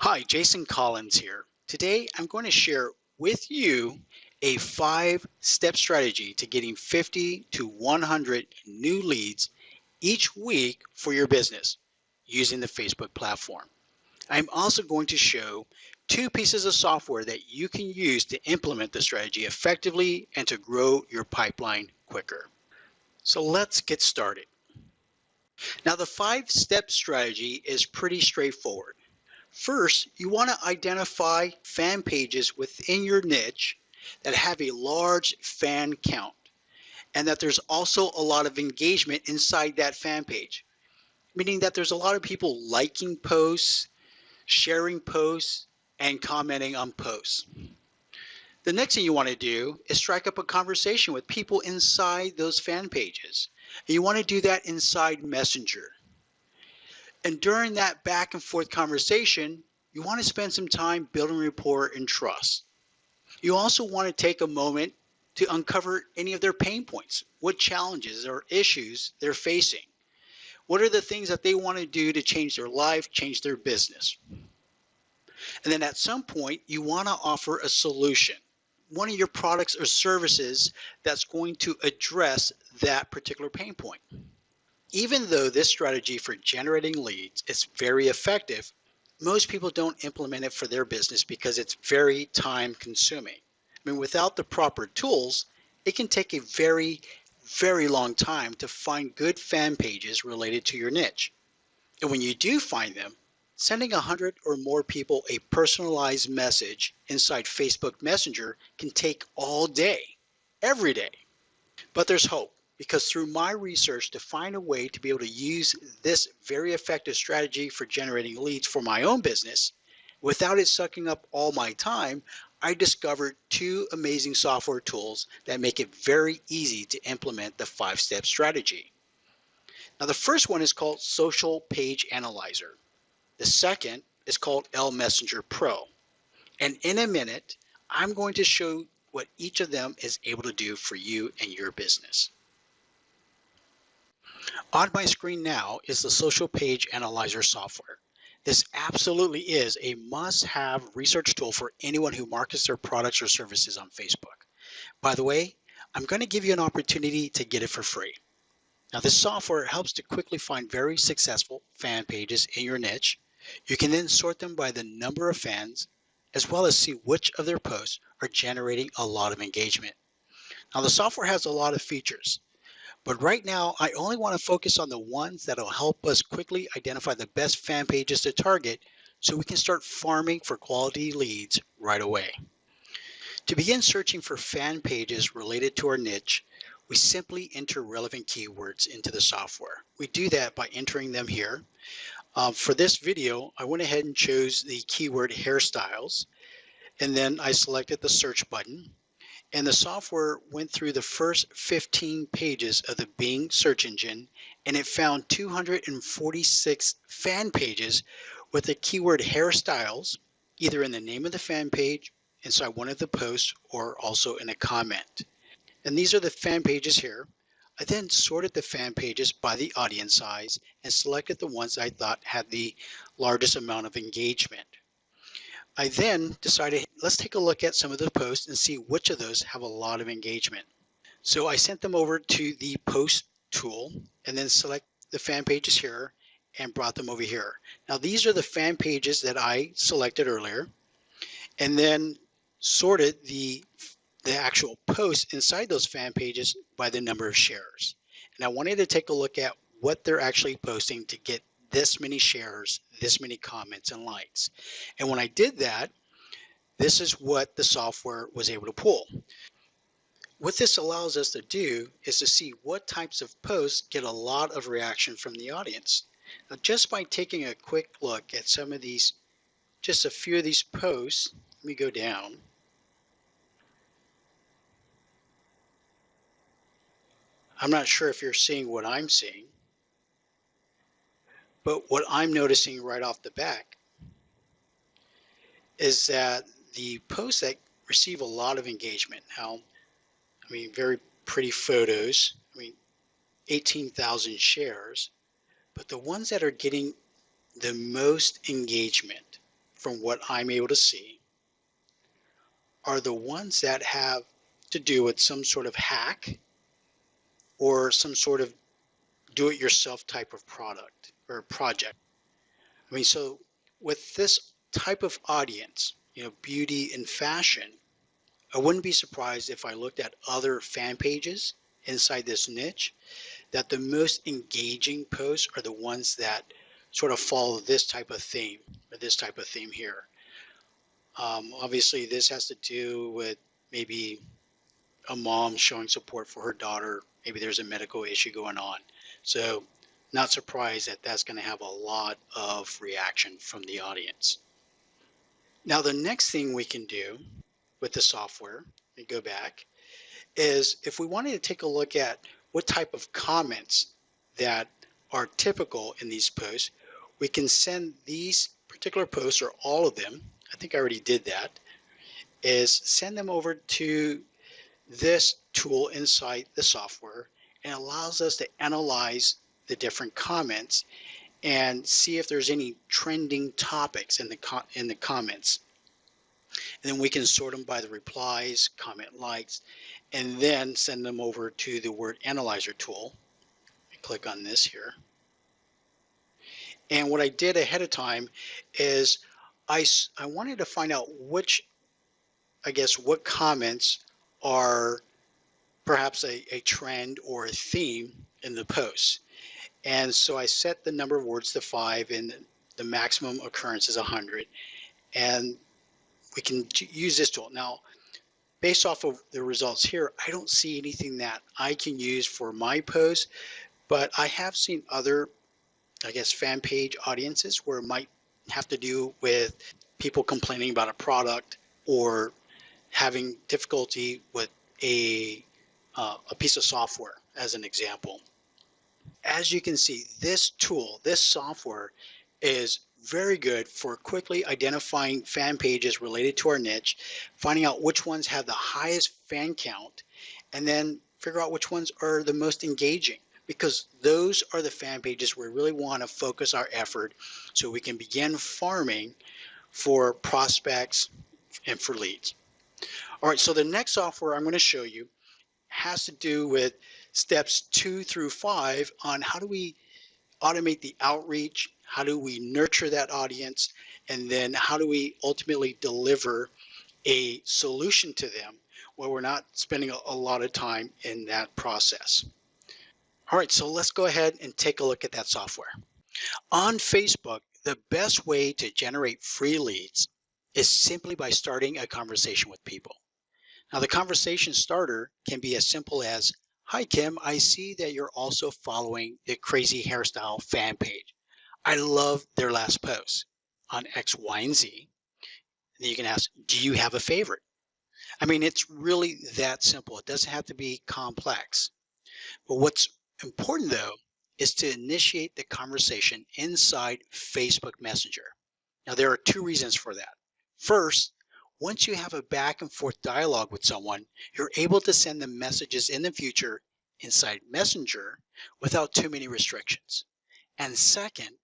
Hi, Jason Collins here. Today I'm going to share with you a 5-step strategy to getting 50 to 100 new leads each week for your business using the Facebook platform. I'm also going to show 2 pieces of software that you can use to implement the strategy effectively and to grow your pipeline quicker. So let's get started. Now the 5-step strategy is pretty straightforward. First, you want to identify fan pages within your niche that have a large fan count and that there's also a lot of engagement inside that fan page, meaning that there's a lot of people liking posts, sharing posts, and commenting on posts. The next thing you want to do is strike up a conversation with people inside those fan pages. And you want to do that inside Messenger. And during that back and forth conversation, you want to spend some time building rapport and trust. You also want to take a moment to uncover any of their pain points, what challenges or issues they're facing. What are the things that they want to do to change their life, change their business? And then at some point, you want to offer a solution, one of your products or services that's going to address that particular pain point. Even though this strategy for generating leads is very effective, most people don't implement it for their business because it's very time consuming. I mean, without the proper tools, it can take a very, very long time to find good fan pages related to your niche. And when you do find them, sending 100 or more people a personalized message inside Facebook Messenger can take all day, every day. But there's hope. Because through my research to find a way to be able to use this very effective strategy for generating leads for my own business without it sucking up all my time, I discovered 2 amazing software tools that make it very easy to implement the 5-step strategy. Now the first one is called Social Page Analyzer. The second is called 𝗀_Messenger Pro. And in a minute, I'm going to show what each of them is able to do for you and your business. On my screen now is the Social Page Analyzer software. This absolutely is a must-have research tool for anyone who markets their products or services on Facebook. By the way, I'm going to give you an opportunity to get it for free. Now this software helps to quickly find very successful fan pages in your niche. You can then sort them by the number of fans, as well as see which of their posts are generating a lot of engagement. Now the software has a lot of features. But right now, I only want to focus on the ones that will help us quickly identify the best fan pages to target so we can start farming for quality leads right away. To begin searching for fan pages related to our niche, we simply enter relevant keywords into the software. We do that by entering them here. For this video, I went ahead and chose the keyword hairstyles, and then I selected the search button. And the software went through the first 15 pages of the Bing search engine, and it found 246 fan pages with the keyword hairstyles, either in the name of the fan page, inside one of the posts, or also in a comment. And these are the fan pages here. I then sorted the fan pages by the audience size and selected the ones I thought had the largest amount of engagement. I then decided, let's take a look at some of the posts and see which of those have a lot of engagement. So I sent them over to the post tool and then select the fan pages here and brought them over here. Now these are the fan pages that I selected earlier, and then sorted the actual posts inside those fan pages by the number of shares. And I wanted to take a look at what they're actually posting to get this many shares, this many comments and likes. And when I did that, this is what the software was able to pull. What this allows us to do is to see what types of posts get a lot of reaction from the audience. Now, just by taking a quick look at some of these, just a few of these posts, let me go down. I'm not sure if you're seeing what I'm seeing. But what I'm noticing right off the bat is that the posts that receive a lot of engagement, now, I mean, very pretty photos, 18,000 shares, but the ones that are getting the most engagement from what I'm able to see, are the ones that have to do with some sort of hack or some sort of do-it-yourself type of product or project. I mean, so with this type of audience, beauty and fashion, I wouldn't be surprised if I looked at other fan pages inside this niche that the most engaging posts are the ones that sort of follow this type of theme or this type of theme here. Obviously, this has to do with maybe a mom showing support for her daughter. Maybe there's a medical issue going on. So not surprised that that's going to have a lot of reaction from the audience. Now, the next thing we can do with the software, and go back, is if we wanted to take a look at what type of comments that are typical in these posts, we can send these particular posts, or all of them, I think I already did that, is send them over to this tool inside the software, and allows us to analyze the different comments and see if there's any trending topics in the comments. And then we can sort them by the replies, comment likes, and then send them over to the word analyzer tool. Click on this here. And what I did ahead of time is I wanted to find out what comments are perhaps a trend or a theme in the post. And so I set the number of words to 5, and the maximum occurrence is 100. And we can use this tool. Now, based off of the results here, I don't see anything that I can use for my post, but I have seen other, fan page audiences where it might have to do with people complaining about a product or having difficulty with a piece of software, as an example. As you can see, this tool, this software, is very good for quickly identifying fan pages related to our niche, finding out which ones have the highest fan count, and then figure out which ones are the most engaging, because those are the fan pages we really want to focus our effort so we can begin farming for prospects and for leads. All right, so the next software I'm going to show you has to do with steps 2 through 5 on how do we automate the outreach, how do we nurture that audience, and then how do we ultimately deliver a solution to them where we're not spending a lot of time in that process. All right, so let's go ahead and take a look at that software. On Facebook, the best way to generate free leads is simply by starting a conversation with people. Now, the conversation starter can be as simple as, "Hi, Kim, I see that you're also following the Crazy Hairstyle fan page. I love their last post on X, Y, and Z." And then you can ask, "Do you have a favorite?" I mean, it's really that simple. It doesn't have to be complex. But what's important, though, is to initiate the conversation inside Facebook Messenger. Now, there are 2 reasons for that. First, once you have a back and forth dialogue with someone, you're able to send them messages in the future inside Messenger without too many restrictions. And second,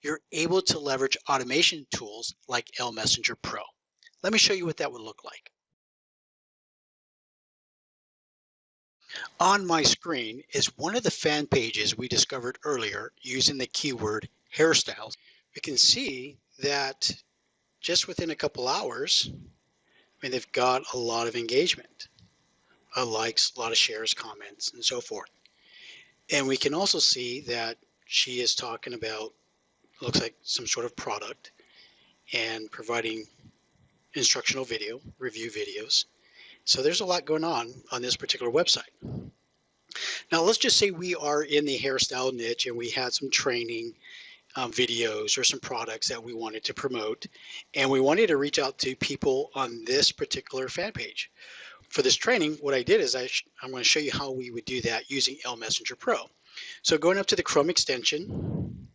you're able to leverage automation tools like 𝗀_Messenger Pro. Let me show you what that would look like. On my screen is one of the fan pages we discovered earlier using the keyword hairstyles. You can see that just within a couple hours, they've got a lot of engagement, likes, a lot of shares, comments, and so forth. And we can also see that she is talking about, looks like some sort of product, and providing instructional video, review videos. So there's a lot going on this particular website. Now, let's just say we are in the hairstyle niche and we had some training videos or some products that we wanted to promote, and we wanted to reach out to people on this particular fan page. For this training, what I did is I'm going to show you how we would do that using 𝗀_Messenger Pro. So going up to the Chrome extension,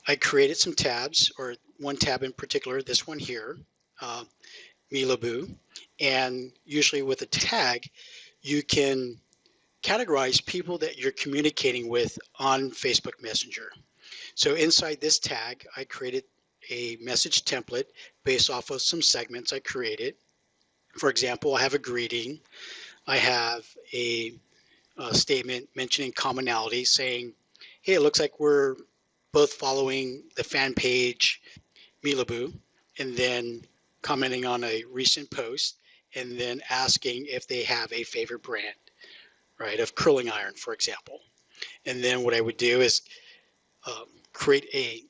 I created some tabs, or one tab in particular, this one here, 𝗀𝗏𝗏, and usually with a tag, you can categorize people that you're communicating with on Facebook Messenger. So inside this tag, I created a message template based off of some segments I created. For example, I have a greeting. I have a statement mentioning commonality, saying, hey, it looks like we're both following the fan page 𝗲𝗏𝗏𝗏, and then commenting on a recent post, and then asking if they have a favorite brand, right, of curling iron, for example. And then what I would do is create a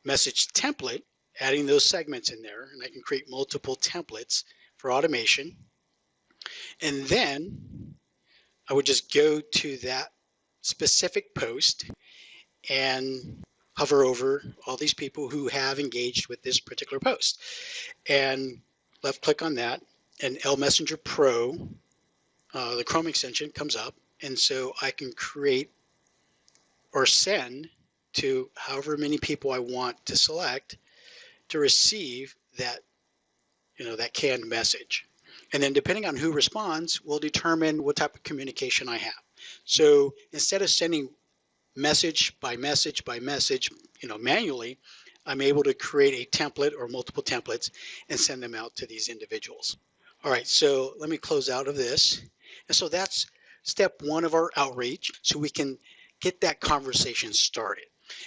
message template, adding those segments in there, and I can create multiple templates for automation. And then I would just go to that specific post and hover over all these people who have engaged with this particular post, and left click on that, and 𝗀�messenger Pro, the Chrome extension, comes up, and so I can create or send to however many people I want to select to receive that, that canned message. And then depending on who responds will determine what type of communication I have. So instead of sending message by message by message, manually, I'm able to create a template or multiple templates and send them out to these individuals. All right, so let me close out of this. And so that's step one of our outreach, so we can get that conversation started.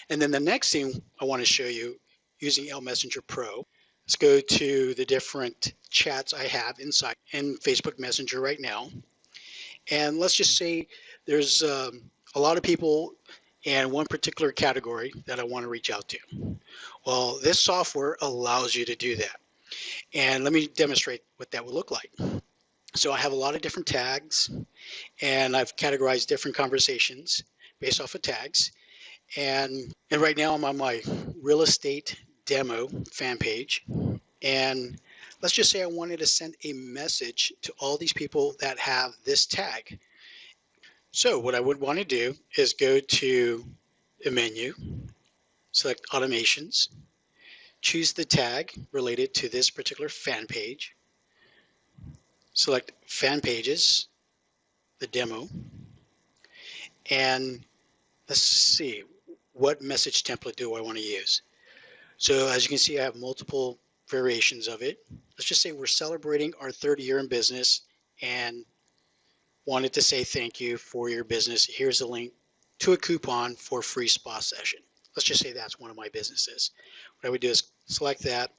And then the next thing I want to show you using 𝗀�messenger Pro, let's go to the different chats I have inside in Facebook Messenger right now. And let's just say there's a lot of people in one particular category that I want to reach out to. Well, this software allows you to do that. And let me demonstrate what that would look like. So I have a lot of different tags, and I've categorized different conversations based off of tags. And right now I'm on my real estate demo fan page. And let's just say I wanted to send a message to all these people that have this tag. So what I would want to do is go to the menu, select automations, choose the tag related to this particular fan page, select fan pages, the demo, and let's see, what message template do I want to use? So as you can see, I have multiple variations of it. Let's just say we're celebrating our 3rd year in business and wanted to say thank you for your business. Here's a link to a coupon for a free spa session. Let's just say that's one of my businesses. What I would do is select that,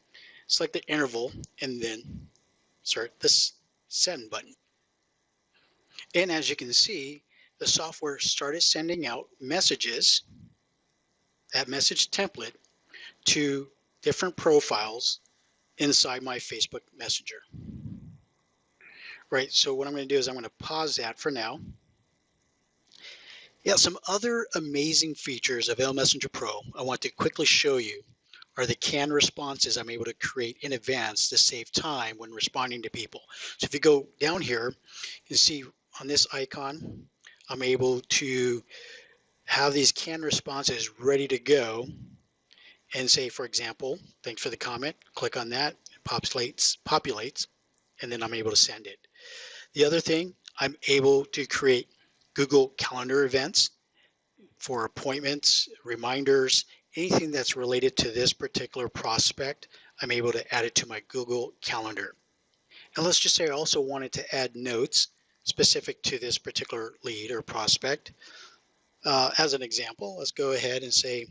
select the interval, and then start this send button. And as you can see, the software started sending out messages, that message template, to different profiles inside my Facebook Messenger. Right, so what I'm going to do is I'm going to pause that for now. Yeah, some other amazing features of 𝗀�messenger Pro I want to quickly show you are the canned responses I'm able to create in advance to save time when responding to people. So if you go down here, you see on this icon, I'm able to have these canned responses ready to go and say, for example, thanks for the comment, click on that, it populates, and then I'm able to send it. The other thing, I'm able to create Google Calendar events for appointments, reminders, anything that's related to this particular prospect, I'm able to add it to my Google Calendar. And let's just say I also wanted to add notes specific to this particular lead or prospect. As an example, let's go ahead and say,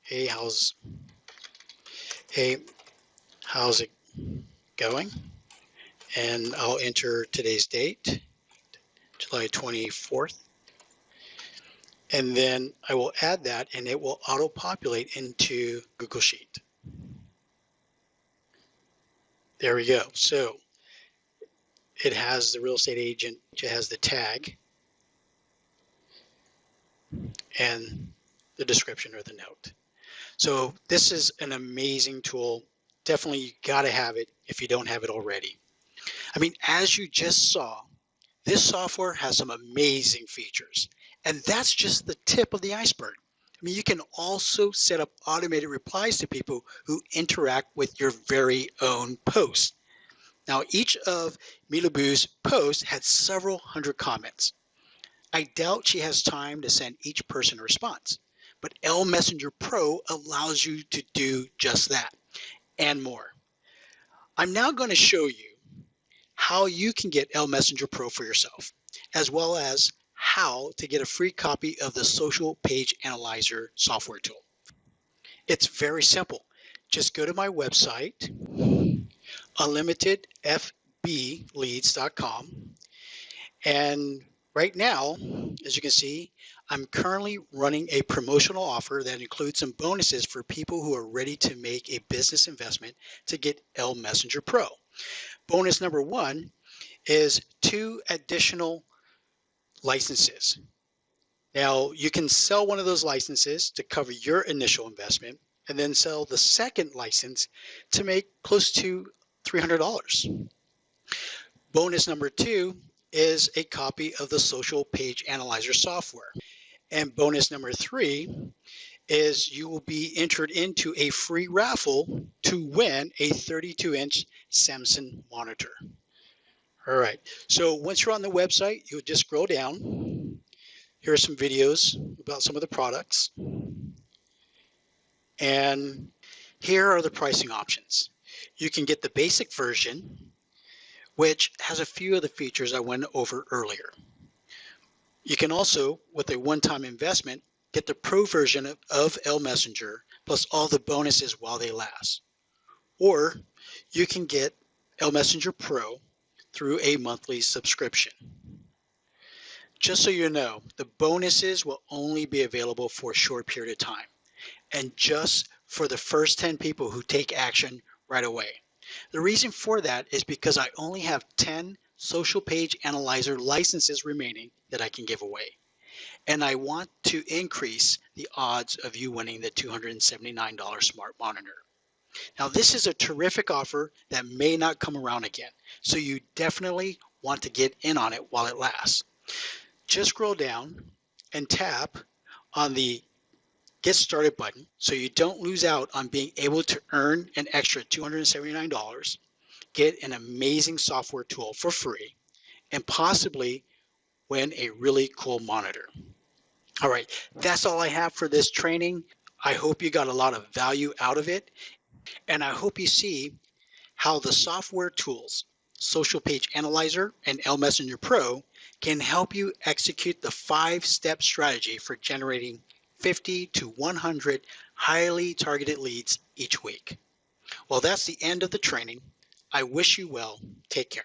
hey, how's it going? And I'll enter today's date, July 24th. And then I will add that, and it will auto-populate into Google Sheet. There we go. So it has the real estate agent, it has the tag, and the description or the note. So this is an amazing tool. Definitely you gotta have it if you don't have it already. I mean, as you just saw, this software has some amazing features, and that's just the tip of the iceberg. I mean, you can also set up automated replies to people who interact with your very own posts. Now, each of 𝗲𝗏𝗏𝗏's posts had several hundred comments. I doubt she has time to send each person a response, but 𝗀-Messenger Pro allows you to do just that and more. I'm now going to show you how you can get 𝗀-Messenger Pro for yourself, as well as how to get a free copy of the Social Page Analyzer software tool. It's very simple. Just go to my website, 𝗀𝗏𝗡𝐹𝐵leads.com, and right now, as you can see, I'm currently running a promotional offer that includes some bonuses for people who are ready to make a business investment to get 𝗀-Messenger Pro. Bonus number 1 is 2 additional licenses. Now, you can sell one of those licenses to cover your initial investment and then sell the second license to make close to $300. Bonus number 2 is a copy of the Social Page Analyzer software. And bonus number 3 is you will be entered into a free raffle to win a 32-inch Samsung monitor. All right, so once you're on the website, you'll just scroll down. Here are some videos about some of the products. And here are the pricing options. You can get the basic version, which has a few of the features I went over earlier. You can also, with a one-time investment, get the pro version of 𝗀-Messenger plus all the bonuses while they last. Or you can get 𝗀-Messenger Pro through a monthly subscription. Just so you know, the bonuses will only be available for a short period of time, and just for the first 10 people who take action right away. The reason for that is because I only have 10 Social Page Analyzer licenses remaining that I can give away. And I want to increase the odds of you winning the $279 smart monitor. Now, this is a terrific offer that may not come around again, so you definitely want to get in on it while it lasts. Just scroll down and tap on the Get Started button so you don't lose out on being able to earn an extra $279, get an amazing software tool for free, and possibly win a really cool monitor. All right, that's all I have for this training. I hope you got a lot of value out of it, and I hope you see how the software tools, Social Page Analyzer and 𝗀-Messenger Pro, can help you execute the 5-step strategy for generating 50 to 100 highly targeted leads each week. Well, that's the end of the training. I wish you well. Take care.